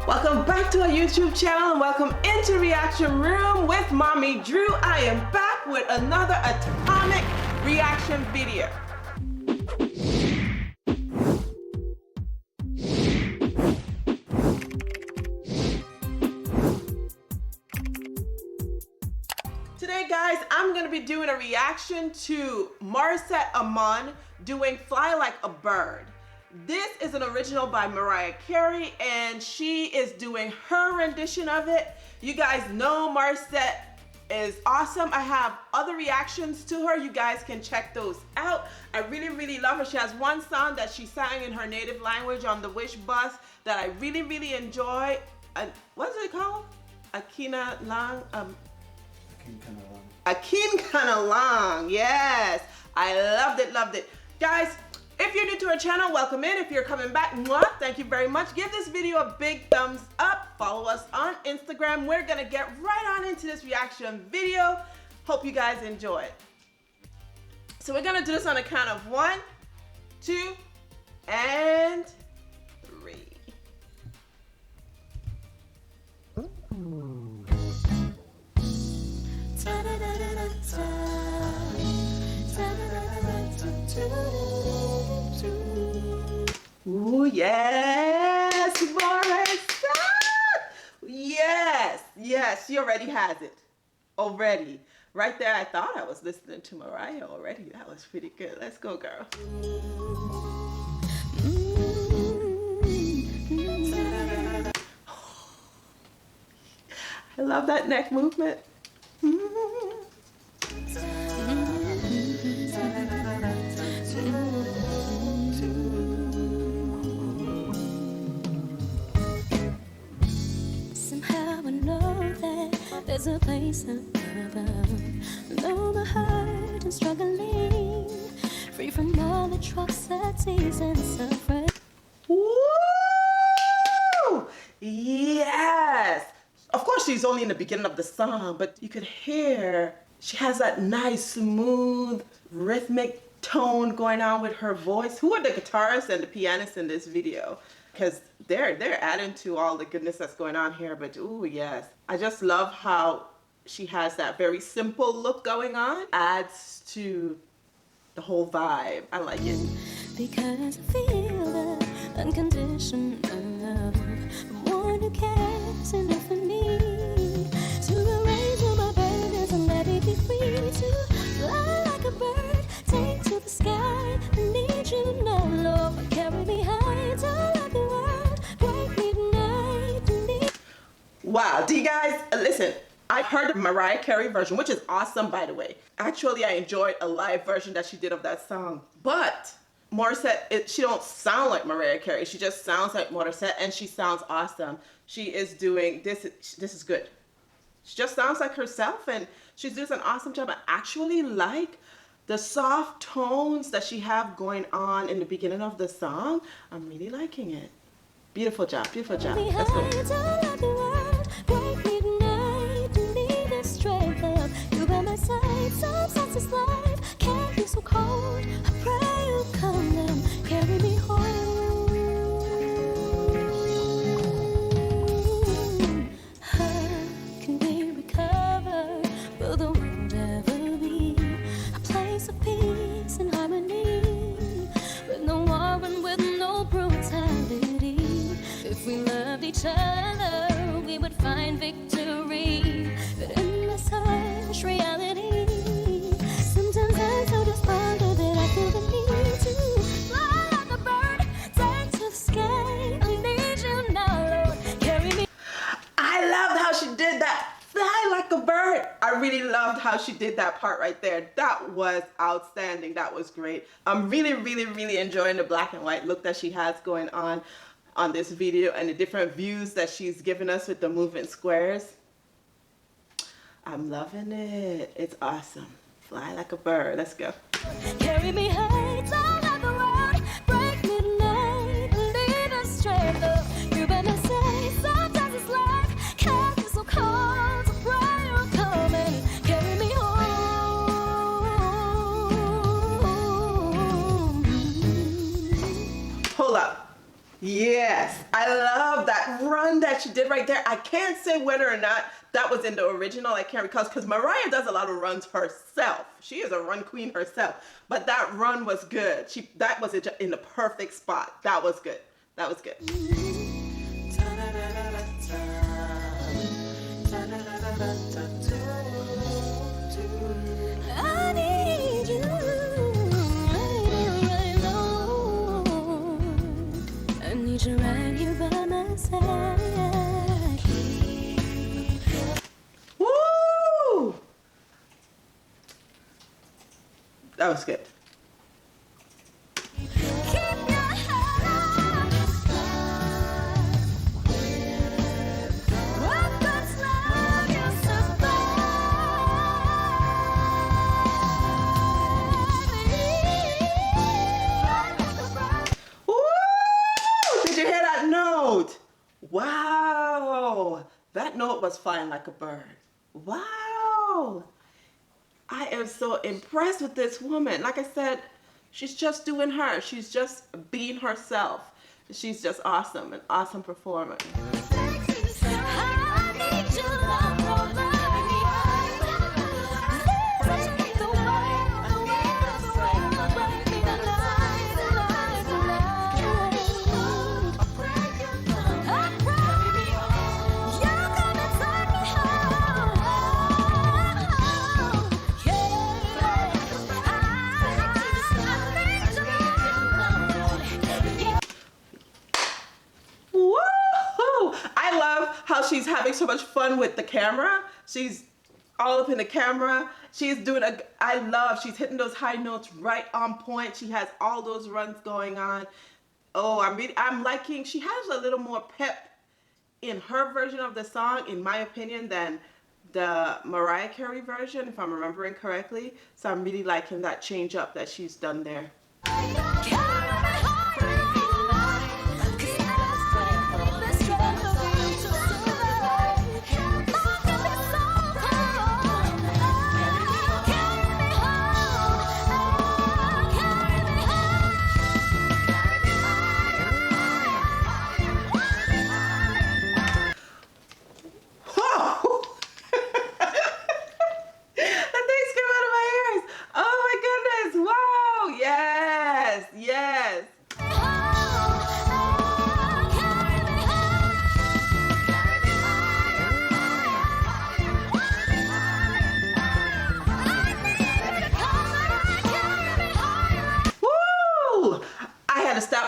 Welcome back to our YouTube channel and welcome into Reaction Room with Mommy Drew. I am back with another atomic reaction video. Today guys, I'm going to be doing a reaction to Morissette Amon doing Fly Like a Bird. This is an original by Mariah Carey and she is doing her rendition of it. You guys know Morissette is awesome. I have other reactions to her. You guys can check those out. I really love her. She has one song that she sang in her native language on the Wish bus that I really enjoy. What is it called? Akina Lang. Akin Kana Lang. Yes. I loved it. Guys, if you're new to our channel, welcome in. If you're coming back, mwah, thank you very much. Give this video a big thumbs up. Follow us on Instagram. We're gonna get right on into this reaction video. Hope you guys enjoy it. So we're gonna do this on a count of 1, 2, and 3. Ooh, yes, Morissette! Yes, she already has it. Already. Right there, I thought I was listening to Mariah already. That was pretty good. Let's go, girl. I love that neck movement. There's a place up above, though my heart is struggling, free from all the atrocities and suffering. Woo! Yes! Of course, she's only in the beginning of the song, but you could hear she has that nice, smooth, rhythmic tone going on with her voice. Who are the guitarists and the pianists in this video? Because they're adding to all the goodness that's going on here. But ooh, yes, I just love how she has that very simple look going on. Adds to the whole vibe. I like it. Because I feel the unconditional love from one who cares enough for me to erase all my burdens and let it be free to fly like a bird, take to the sky. I need you now, Lord, carry me high to like the world, break midnight. Wow, do you guys listen? I heard the Mariah Carey version, which is awesome, by the way. Actually, I enjoyed a live version that she did of that song. But Morissette, she don't sound like Mariah Carey. She just sounds like Morissette, and she sounds awesome. She is doing this. This is good. She just sounds like herself, and she's doing an awesome job. I actually like the soft tones that she have going on in the beginning of the song. I'm really liking it. Beautiful job. Beautiful job. Let's go. Sometimes this life can't be so cold. I pray you come and carry me home. How can we recover? Will the world ever be a place of peace and harmony, with no war and with no brutality? If we loved each other, we would find victory. But in this harsh reality, I really loved how she did that part right there. That was outstanding. That was great. I'm really enjoying the black and white look that she has going on this video and the different views that she's given us with the moving squares. I'm loving it. It's awesome. Fly like a bird. Let's go. Carry me high, down like the world, break midnight, lead us straight up. You better say, sometimes this life can't be so cold. So pray you'll come and carry me home. Hold up. Yes, I love that. Run that that she did right there, I can't say whether or not that was in the original. I can't recall, because Mariah does a lot of runs herself. She is a run queen herself. But that run was good. That was in the perfect spot. That was good. That was good. I need you right now. I need you right here by my side. Woo! That was good. Wow, that note was flying like a bird. Wow, I am so impressed with this woman. Like I said, she's just doing her. She's just being herself. She's just awesome, an awesome performer. She's having so much fun with the camera. She's all up in the camera. She's doing she's hitting those high notes right on point. She has all those runs going on. Oh, I'm liking, she has a little more pep in her version of the song, in my opinion, than the Mariah Carey version, if I'm remembering correctly. So I'm really liking that change up that she's done there.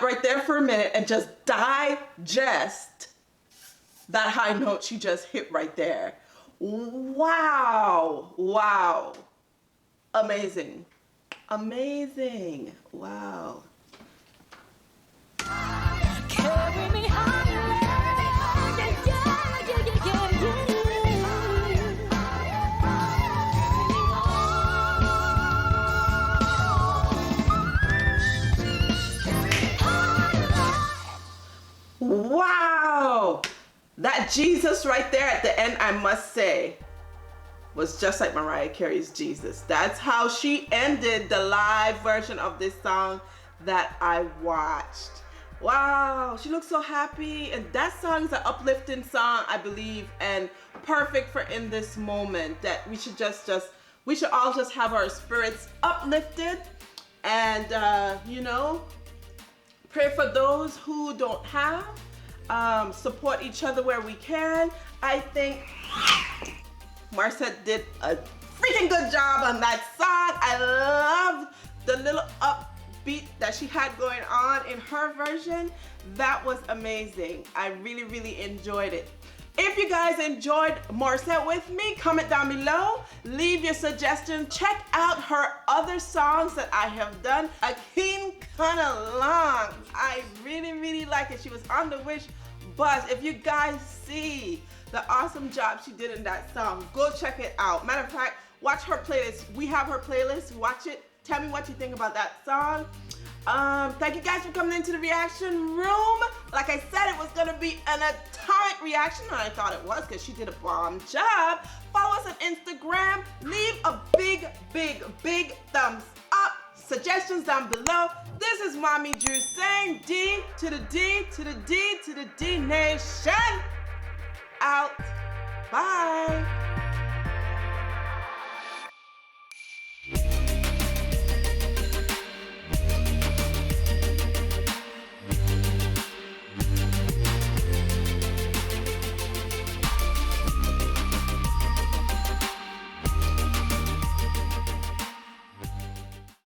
Right there for a minute and just digest that high note she just hit right there. Wow, wow, amazing, amazing, wow. Carry me higher, wow, that Jesus right there at the end, I must say, was just like Mariah Carey's Jesus. That's how she ended the live version of this song that I watched. Wow, she looks so happy, and that song is an uplifting song, I believe, and perfect for in this moment that we should we should all just have our spirits uplifted and you know, pray for those who don't have, support each other where we can. I think Morissette did a freaking good job on that song. I loved the little upbeat that she had going on in her version. That was amazing. I really, really enjoyed it. If you guys enjoyed Morissette with me, comment down below, leave your suggestions. Check out her other songs that I have done. A King Kinda Long. I really, really like it. She was on the Wish bus. If you guys see the awesome job she did in that song, go check it out. Matter of fact, watch her playlist. We have her playlist. Watch it. Tell me what you think about that song. Thank you guys for coming into the reaction room. Like I said, it was gonna be an atomic reaction, and I thought it was because she did a bomb job. Follow us on Instagram. Leave a big, big, big thumbs up. Suggestions down below. This is Mommy Drew saying D to the D to the D to the D Nation. out. Bye.